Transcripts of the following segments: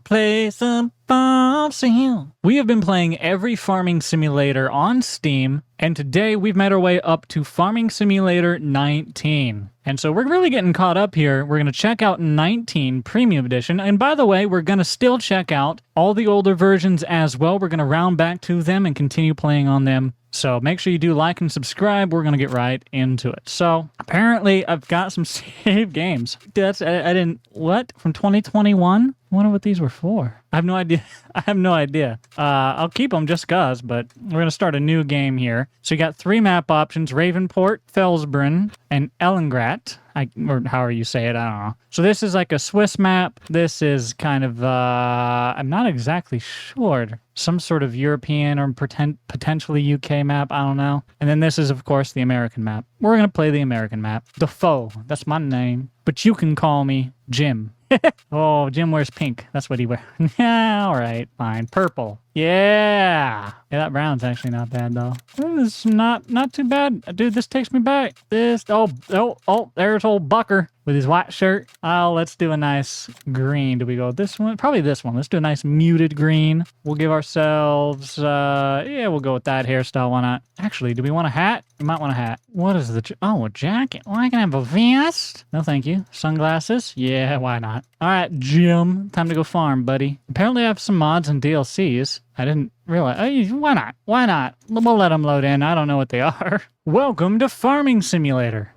play some farm sim. We have been playing every farming simulator on Steam, and today we've made our way up to Farming Simulator 19. And so we're really getting caught up here. We're going to check out 19 Premium Edition. And by the way, we're going to still check out all the older versions as well. We're going to round back to them and continue playing on them. So make sure you do like and subscribe. We're going to get right into it. So apparently I've got some saved games. I didn't, what? From 2021? I wonder what these were for. I have no idea. I have no idea. I'll keep them just cause, but we're going to start a new game here. So you got 3 map options: Ravenport, Felsbrunn, and Ellengrat. Or however you say it, I don't know. So this is like a Swiss map. This is kind of, I'm not exactly sure. Some sort of European or potentially UK map, I don't know. And then this is, of course, the American map. We're going to play the American map. Defoe, that's my name. But you can call me Jim. Oh, Jim wears pink. That's what he wears. Yeah, all right, fine. Purple. Yeah. Yeah, that brown's actually not bad, though. This is not too bad. Dude, this takes me back. There's old Bucker with his white shirt. Oh, let's do a nice green. Do we go this one? Probably this one. Let's do a nice muted green. We'll give ourselves, yeah, we'll go with that hairstyle. Why not? Actually, do we want a hat? We might want a hat. What is the, a jacket? Well, I can have a vest. No, thank you. Sunglasses? Yeah, why not? All right, Jim, time to go farm, buddy. Apparently I have some mods and DLCs. I didn't realize. Why not? Why not? We'll let them load in. I don't know what they are. Welcome to Farming Simulator.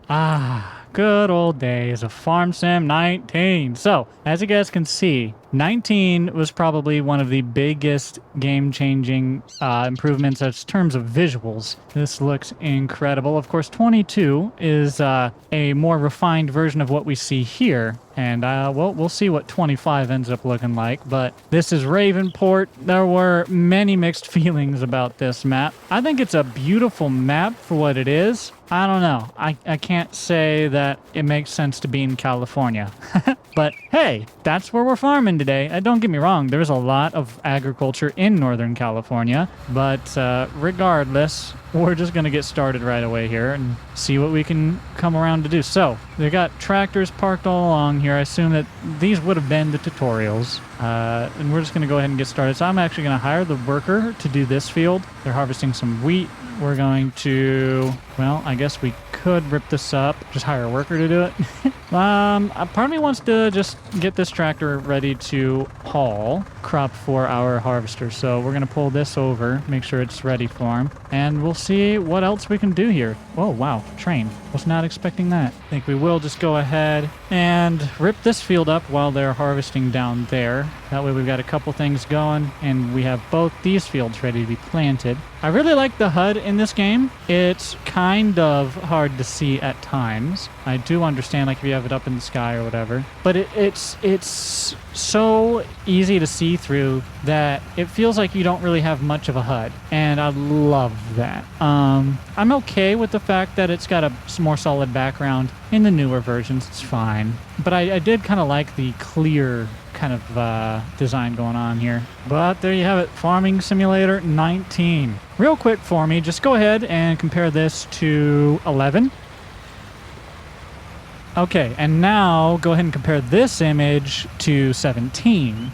Good old days of Farm Sim 19. So, as you guys can see, 19 was probably one of the biggest game-changing improvements in terms of visuals. This looks incredible. Of course, 22 is a more refined version of what we see here. And we'll see what 25 ends up looking like. But this is Ravenport. There were many mixed feelings about this map. I think it's a beautiful map for what it is. I don't know. I can't say that it makes sense to be in California. But hey, that's where we're farming today. Don't get me wrong, there's a lot of agriculture in Northern California. But regardless, we're just going to get started right away here and see what we can come around to do. So, they got tractors parked all along here. I assume that these would have been the tutorials. And we're just going to go ahead and get started. So I'm actually going to hire the worker to do this field. They're harvesting some wheat. We're going to, well, I guess we could rip this up. Just hire a worker to do it. Part of me wants to just get this tractor ready to haul crop for our harvester. So we're going to pull this over, make sure it's ready for him. And we'll see what else we can do here. Oh, wow. Train. Was not expecting that. I think we will just go ahead and rip this field up while they're harvesting down there. That way we've got a couple things going and we have both these fields ready to be planted. I really like the HUD in this game. It's kind of hard to see at times. I do understand, like, if you have it up in the sky or whatever. But it's so easy to see through that it feels like you don't really have much of a HUD. And I love that. I'm okay with the fact that it's got a more solid background. In the newer versions, it's fine. But I did kind of like the clear kind of design going on here. But there you have it, Farming Simulator 19. Real quick for me, just go ahead and compare this to 11. Okay, and now go ahead and compare this image to 17.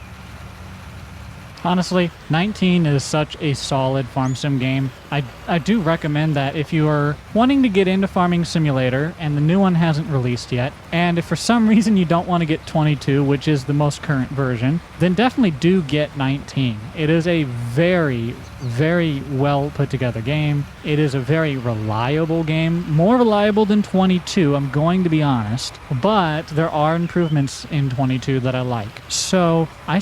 Honestly, 19 is such a solid farm sim game. I do recommend that if you are wanting to get into Farming Simulator and the new one hasn't released yet, and if for some reason you don't want to get 22, which is the most current version, then definitely do get 19. It is a very, very well put together game. It is a very reliable game, more reliable than 22, I'm going to be honest, but there are improvements in 22 that I like. So I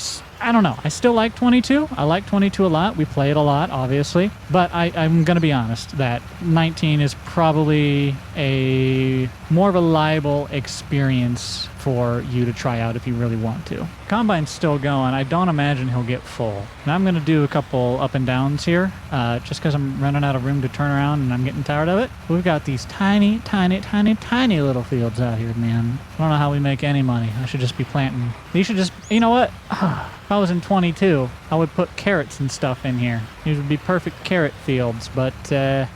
don't know. I still like 22. I like 22 a lot. We play it a lot, obviously. But I'm going to be honest that 19 is probably a more reliable experience for you to try out if you really want to. Combine's still going. I don't imagine he'll get full. And I'm going to do a couple up and downs here, just because I'm running out of room to turn around and I'm getting tired of it. We've got these tiny, tiny, tiny, tiny little fields out here, man. I don't know how we make any money. I should just be planting. These should just, you know what? If I was in 22, I would put carrots and stuff in here. These would be perfect carrot fields, but yeah,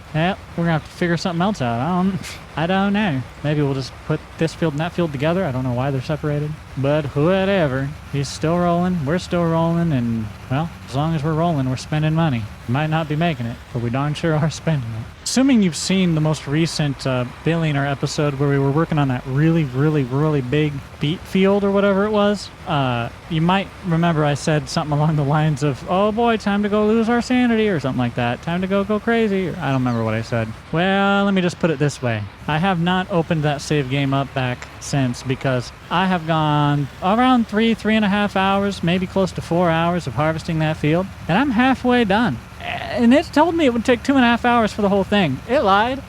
we're gonna have to figure something else out. I don't know. Maybe we'll just put this field and that field together. I don't know why they're separated. But whatever. He's still rolling. We're still rolling. And, well, as long as we're rolling, we're spending money. We might not be making it, but we darn sure are spending it. Assuming you've seen the most recent Billionaire episode where we were working on that really big beet field or whatever it was, you might remember I said something along the lines of, oh boy, time to go lose our sanity or something like that. Time to go crazy. I don't remember what I said. Well, let me just put it this way. I have not opened that save game up back since because I have gone around 3.5 hours, maybe close to 4 hours of harvesting that field, and I'm halfway done. And it told me it would take 2.5 hours for the whole thing. It lied.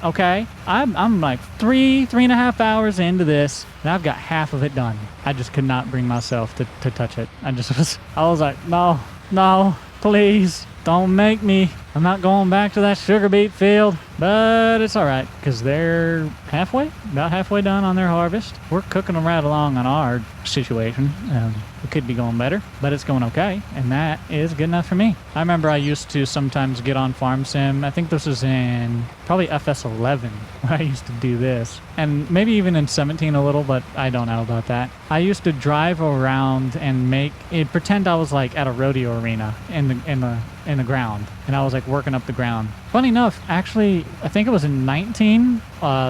Okay. I'm like 3.5 hours into this, and I've got half of it done. I just could not bring myself to touch it. I was like, no, please, don't make me. I'm not going back to that sugar beet field. But it's all right, because they're about halfway done on their harvest. We're cooking them right along on our situation. It could be going better, but it's going okay, and that is good enough for me. I remember I used to sometimes get on Farm Sim. I think this was in probably FS11 where I used to do this, and maybe even in 17 a little, but I don't know about that. I used to drive around and pretend I was like at a rodeo arena in the ground, and I was like working up the ground. Funny enough, actually, I think it was in 19,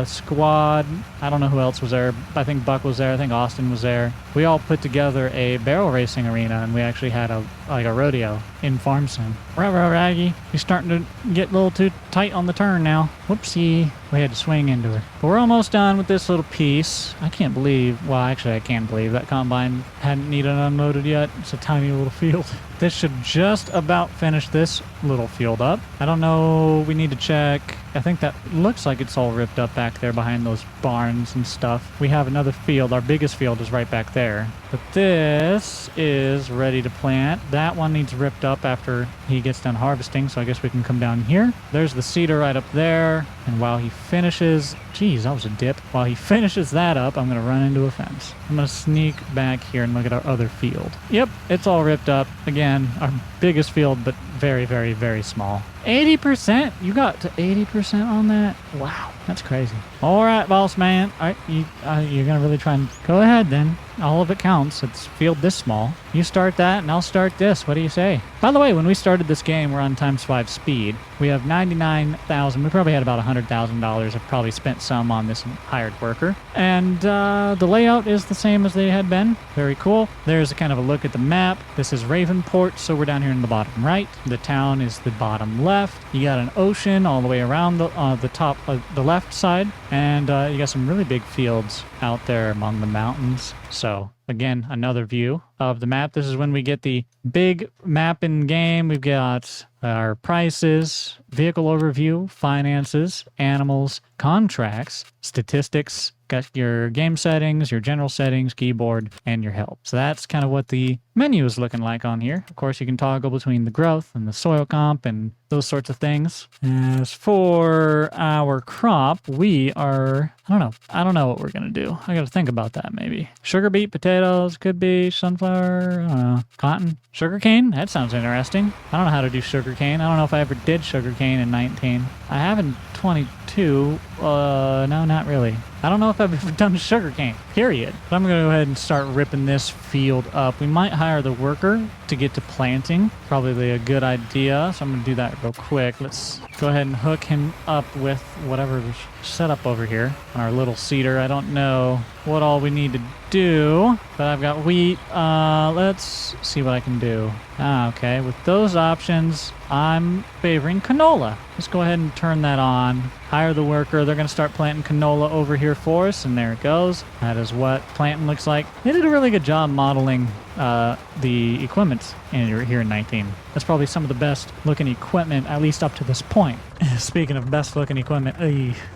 Squad, I don't know who else was there. I think Buck was there. I think Austin was there. We all put together a barrel racing arena, and we actually had a rodeo in Farm Sim. Raggy, you're starting to get a little too tight on the turn now. Whoopsie. We had to swing into her. But we're almost done with this little piece. I can't believe that combine hadn't needed unloaded yet. It's a tiny little field. This should just about finish this little field up. I don't know, we need to check. I think that looks like it's all ripped up back there behind those barns and stuff. We have another field. Our biggest field is right back there. But this is ready to plant. That one needs ripped up after he gets done harvesting, so I guess we can come down here. There's the cedar right up there. And while he finishes... Geez, that was a dip. While he finishes that up, I'm going to run into a fence. I'm going to sneak back here and look at our other field. Yep, it's all ripped up. Again, our biggest field, but very small. 80%? You got to 80% on that? Wow, that's crazy. All right, boss man. All right, you're going to really try and... Go ahead, then. All of it counts. It's field this small. You start that, and I'll start this. What do you say? By the way, when we started this game, we're on ×5 speed. We have 99,000. We probably had about $100,000. I've probably spent some on this hired worker. And the layout is the same as they had been. Very cool. There's a kind of a look at the map. This is Ravenport, so we're down here in the bottom right. The town is the bottom left. You got an ocean all the way around the top of the left side. And you got some really big fields out there among the mountains. So, again, another view of the map. This is when we get the big map in game. We've got our prices, vehicle overview, finances, animals, contracts, statistics, got your game settings, your general settings, keyboard, and your help. So that's kind of what the menu is looking like on here. Of course, you can toggle between the growth and the soil comp and those sorts of things. As for our crop, we are... I don't know what we're going to do. I got to think about that, maybe. Sugar beet, potatoes, could be sunflower, I don't know. Cotton, sugarcane? That sounds interesting. I don't know how to do sugarcane. I don't know if I ever did sugarcane in 19. I have in 22. No, not really. I don't know if I've ever done sugarcane, period. But I'm going to go ahead and start ripping this field up. We might hire the worker to get to planting. Probably a good idea, so I'm going to do that real quick. Let's go ahead and hook him up with whatever's set up over here on our little cedar. I don't know what all we need to do, but I've got wheat. Let's see what I can do. Okay, with those options, I'm favoring canola. Let's go ahead and turn that on. Hire the worker. They're going to start planting canola over here for us, and there it goes. That is what planting looks like. They did a really good job modeling the equipment here in 19. That's probably some of the best looking equipment, at least up to this point. Speaking of best looking equipment,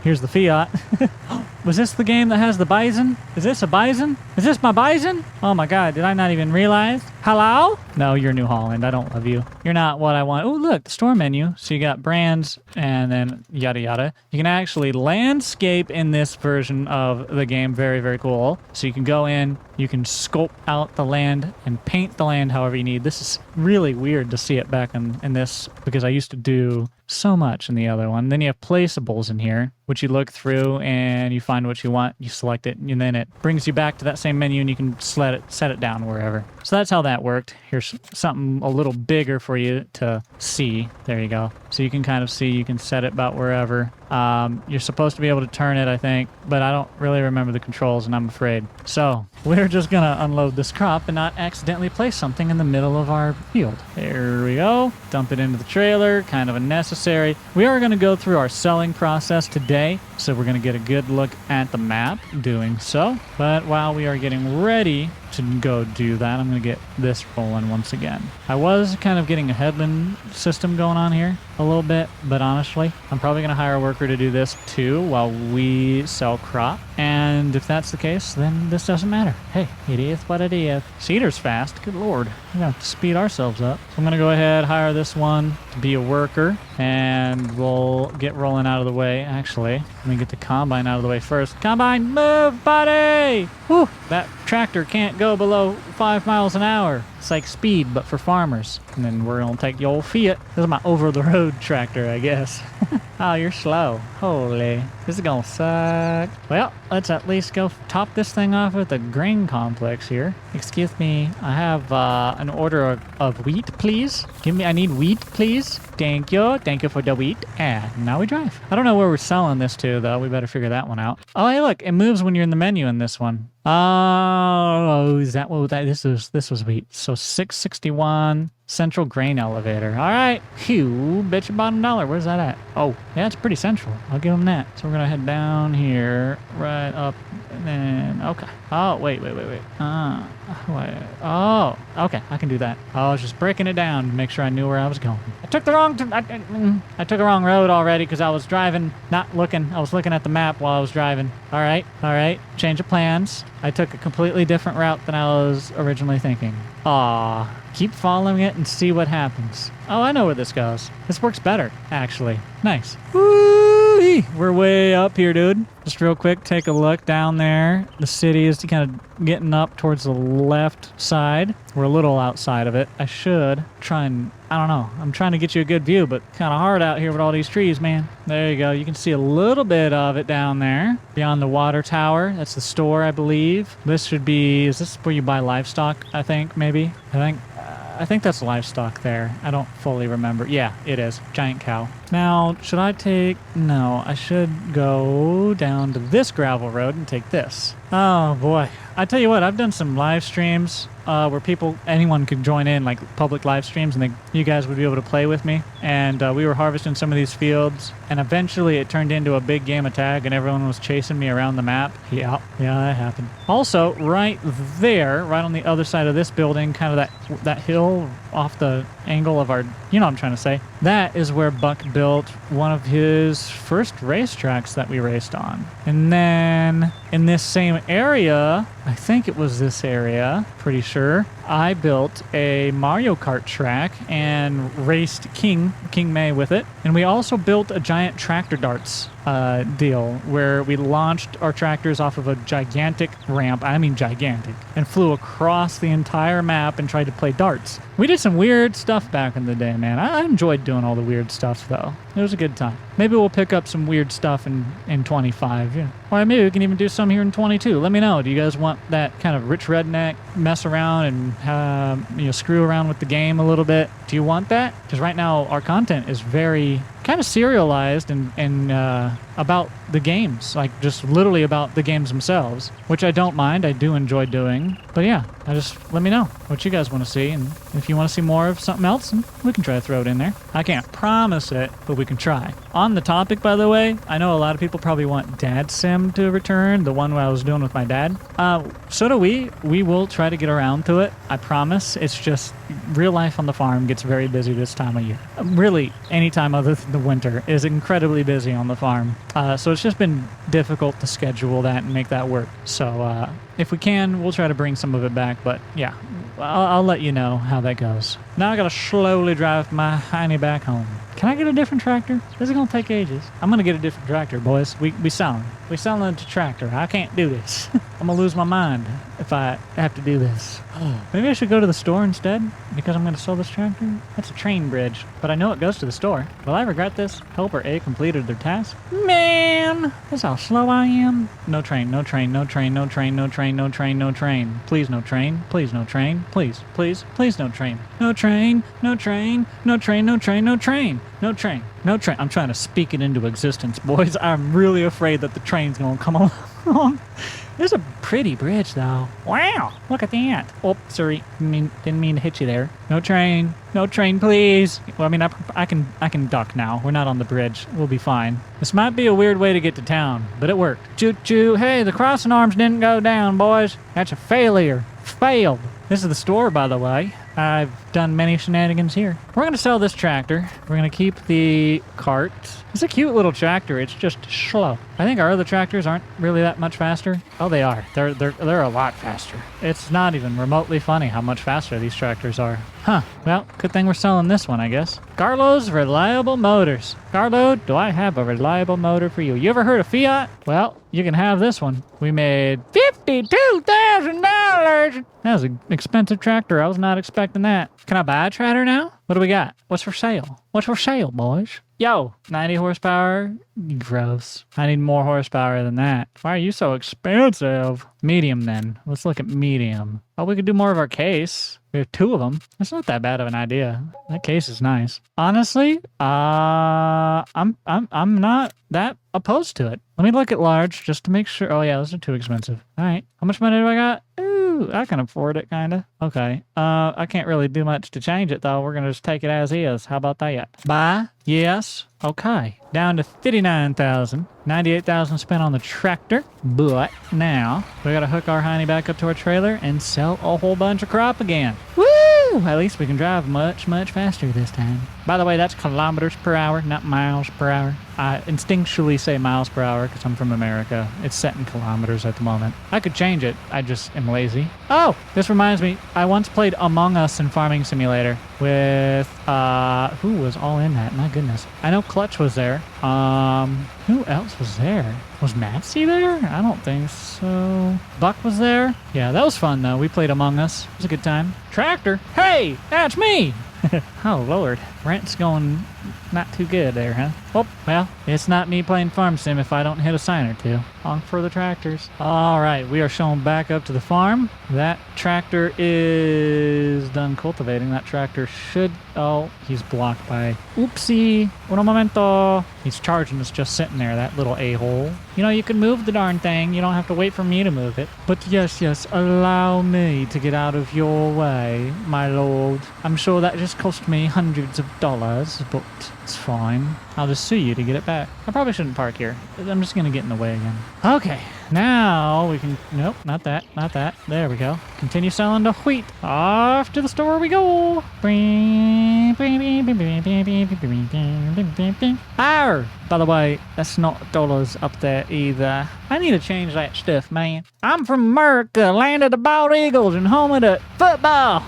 here's the Fiat. Was this the game that has the bison? Is this a bison? Is this my bison? Oh my god, did I not even realize? Hello? No, you're New Holland. I don't love you. You're not what I want. Oh, look, the store menu. So you got brands and then yada yada. You can actually landscape in this version of the game. Very cool. So you can go in, you can sculpt out the land and paint the land however you need. This is really weird to see it back in this because I used to do so much in the other one. Then you have placeables in here. which you look through and you find what you want, you select it, and then it brings you back to that same menu and you can set it down wherever. So that's how that worked. Here's something a little bigger for you to see. There you go. So you can kind of see, you can set it about wherever. You're supposed to be able to turn it, I think, but I don't really remember the controls and I'm afraid. So we're just gonna unload this crop and not accidentally place something in the middle of our field. There we go. Dump it into the trailer, kind of unnecessary. We are gonna go through our selling process today, so we're gonna get a good look at the map doing so. But while we are getting ready to go do that, I'm gonna get this rolling once again. I was kind of getting a headland system going on here a little bit, but honestly, I'm probably gonna hire a worker to do this too while we sell crop. And if that's the case, then this doesn't matter. Hey, it is what it is. Cedar's fast, good lord. We're gonna have to speed ourselves up. So I'm gonna go ahead, hire this one to be a worker, and we'll get rolling out of the way. Actually, let me get the combine out of the way first. Combine, move, buddy! Whew, that tractor can't go below 5 miles an hour. It's like speed, but for farmers. And then we're gonna take the old Fiat. This is my over-the-road tractor, I guess. Oh, you're slow. Holy. This is gonna suck. Well, let's at least go top this thing off with a grain complex here. Excuse me, I have an order of wheat, please. I need wheat, please. Thank you. Thank you for the wheat. And now we drive. I don't know where we're selling this to, though. We better figure that one out. Oh, hey, look, it moves when you're in the menu in this one. Oh, is that what that this was wheat. So 661 central grain elevator. All right. Phew, bet your bottom dollar. Where's that at? Oh, yeah, it's pretty central. I'll give them that. So we're gonna head down here, right up, and then okay. Oh, wait. Oh, okay, I can do that. I was just breaking it down to make sure I knew where I was going. I took the wrong I took a wrong road already because I was driving, not looking. I was looking at the map while I was driving. All right. Change of plans. I took a completely different route than I was originally thinking. Aw, keep following it and see what happens. Oh, I know where this goes. This works better, actually. Nice. Woo-wee. We're way up here, dude. Just real quick, take a look down there. The city is kind of getting up towards the left side. We're a little outside of it. I should try and, I don't know. I'm trying to get you a good view, but kind of hard out here with all these trees, man. There you go. You can see a little bit of it down there beyond the water tower. That's the store, I believe. This should be, is this where you buy livestock? I think, maybe. I think that's livestock there. I don't fully remember. Yeah, it is. Giant cow. Now, should I take... No, I should go down to this gravel road and take this. Oh, boy. I tell you what, I've done some live streams where anyone could join in, like public live streams, and you guys would be able to play with me. And we were harvesting some of these fields, and eventually it turned into a big game of tag, and everyone was chasing me around the map. Yeah, that happened. Also, right there, right on the other side of this building, kind of that hill off the angle of our, you know what I'm trying to say, that is where Buck built one of his first racetracks that we raced on. And then in this same area, I think it was this area, pretty sure, I built a Mario Kart track and raced King May with it. And we also built a giant tractor darts deal where we launched our tractors off of a gigantic ramp, I mean gigantic, and flew across the entire map and tried to play darts. We did some weird stuff back in the day, man. I enjoyed doing all the weird stuff, though. It was a good time. Maybe we'll pick up some weird stuff in 25. Yeah. Or maybe we can even do some here in 22. Let me know. Do you guys want that kind of rich redneck mess around and screw around with the game a little bit? Do you want that? Because right now our content is very kind of serialized and about the games, like just literally about the games themselves, which I don't mind. I do enjoy doing. But yeah, let me know what you guys want to see, and if you want to see more of something else, we can try to throw it in there. I can't promise it, but we can try. On the topic, by the way, I know a lot of people probably want Dad Sim to return, the one where I was doing with my dad. So do we. We will try to get around to it. I promise. It's just real life on the farm gets very busy this time of year. Really, any time other than the winter is incredibly busy on the farm. So it's just been difficult to schedule that and make that work. So if we can, we'll try to bring some of it back. But yeah, I'll let you know how that goes. Now I gotta slowly drive my hiney back home. Come Can I get a different tractor? This is gonna take ages. I'm gonna get a different tractor, boys. We selling. We selling it to tractor. I can't do this. I'm gonna lose my mind if I have to do this. Maybe I should go to the store instead because I'm gonna sell this tractor. That's a train bridge, but I know it goes to the store. Will I regret this? Helper A completed their task. Man, that's how slow I am. No train, no train, no train, no train, no train, no train, no train. Please no train, please no train, please, please, please no train. No train, no train, no train, no train, no train, no train, no train. I'm trying to speak it into existence, boys. I'm really afraid that the train's gonna come along. This is a pretty bridge, though. Wow, look at that. Oh, sorry, didn't mean to hit you there. No train, please. Well, I mean, I can duck now. We're not on the bridge. We'll be fine. This might be a weird way to get to town, but it worked. Choo-choo. Hey, the crossing arms didn't go down, boys. That's a failure. Failed. This is the store, by the way. I've done many shenanigans here. We're going to sell this tractor. We're going to keep the cart. It's a cute little tractor. It's just slow. I think our other tractors aren't really that much faster. Oh, they are. They're a lot faster. It's not even remotely funny how much faster these tractors are. Huh. Well, good thing we're selling this one, I guess. Carlo's Reliable Motors. Carlo, do I have a reliable motor for you? You ever heard of Fiat? Well, you can have this one. We made $52,000. That was an expensive tractor. I was not expecting that. Can I buy a tractor now? What do we got? What's for sale? What's for sale, boys? Yo, 90 horsepower? Gross. I need more horsepower than that. Why are you so expensive? Medium, then. Let's look at medium. Oh, we could do more of our case. We have 2 of them. That's not that bad of an idea. That case is nice. Honestly, I'm not that opposed to it. Let me look at large just to make sure. Oh yeah, those are too expensive. All right. How much money do I got? Ooh, I can afford it, kind of. Okay. I can't really do much to change it, though. We're going to just take it as is. How about that? Buy? Yes. Okay. Down to $59,000. $98,000 spent on the tractor. But now we got to hook our hiney back up to our trailer and sell a whole bunch of crop again. Woo! At least we can drive much, much faster this time. By the way, that's kilometers per hour, not miles per hour. I instinctually say miles per hour because I'm from America. It's set in kilometers at the moment. I could change it. I just am lazy. Oh, this reminds me. I once played Among Us in Farming Simulator with, who was all in that? My goodness. I know Clutch was there. Who else was there? Was Maxie there? I don't think so. Buck was there? Yeah, that was fun, though. We played Among Us. It was a good time. Tractor? Hey, that's me! Oh, Lord. Rent's going not too good there, huh? Oh, well, it's not me playing Farm Sim if I don't hit a sign or two. Honk for the tractors. All right, we are showing back up to the farm. That tractor is done cultivating. That tractor should... Oh, he's blocked by... Oopsie. Un momento. He's charging us just sitting there, that little a-hole. You know, you can move the darn thing. You don't have to wait for me to move it. But yes, allow me to get out of your way, my lord. I'm sure that just cost me hundreds of dollars, but it's fine. I'll just sue you to get it back. I probably shouldn't park here. I'm just gonna get in the way again. Okay, now we can... Nope, not that, not that. There we go. Continue selling the wheat. Off to the store we go. Arr! By the way, that's not dollars up there either. I need to change that stuff, man. I'm from America, land of the bald eagles and home of the football.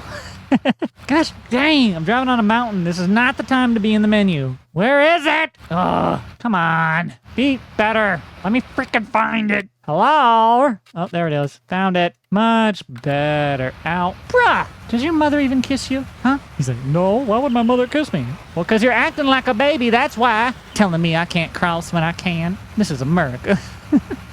Gosh dang, I'm driving on a mountain. This is not the time to be in the menu. Where is it? Oh, come on. Be better. Let me freaking find it. Hello? Oh, there it is. Found it. Much better. Ow. Bruh! Does your mother even kiss you? Huh? He's like, no, why would my mother kiss me? Well, because you're acting like a baby, that's why. Telling me I can't cross when I can. This is America.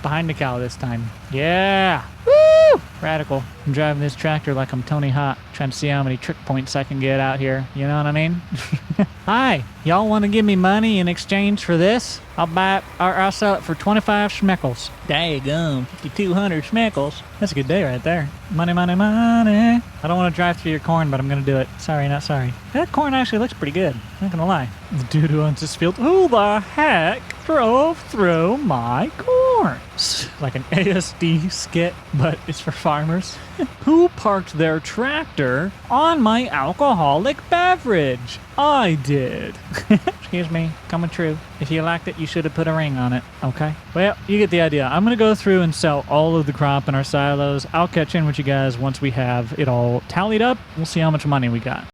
Behind the cow this time. Yeah. Woo! Radical. I'm driving this tractor like I'm Tony Hawk, trying to see how many trick points I can get out here. You know what I mean? Hi, y'all want to give me money in exchange for this? I'll buy it, or I'll sell it for 25 schmeckles. Daggum, 5,200 schmeckles. That's a good day right there. Money, money, money. I don't want to drive through your corn, but I'm going to do it. Sorry, not sorry. That corn actually looks pretty good. Not going to lie. The dude who owns this field, who the heck drove through my corn? Like an ASD skit, but it's for farmers. Who parked their tractor on my alcoholic beverage? I did. Excuse me, coming true. If you liked it, you should have put a ring on it, okay? Well, you get the idea. I'm going to go through and sell all of the crop in our silos. I'll catch in with you guys once we have it all tallied up. We'll see how much money we got.